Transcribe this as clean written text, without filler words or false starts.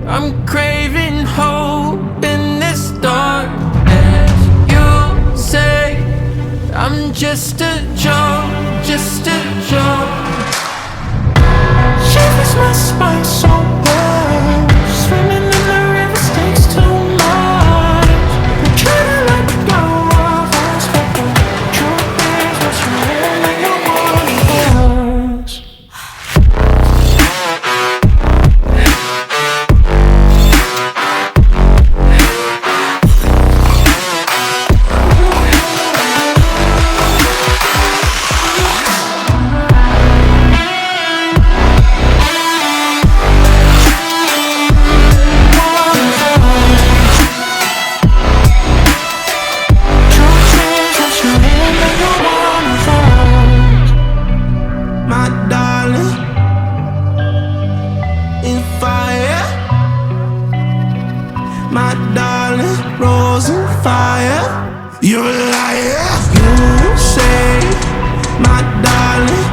I'm craving hope in this darkness. You say I'm just a joke, just a joke. Shivers my spine so bad. Swimming in the river stakes too much. I'm trying to let go of us, but the truth is what's real and you're one of us. My darling, rose and fire. You're a liar. You say, my darling,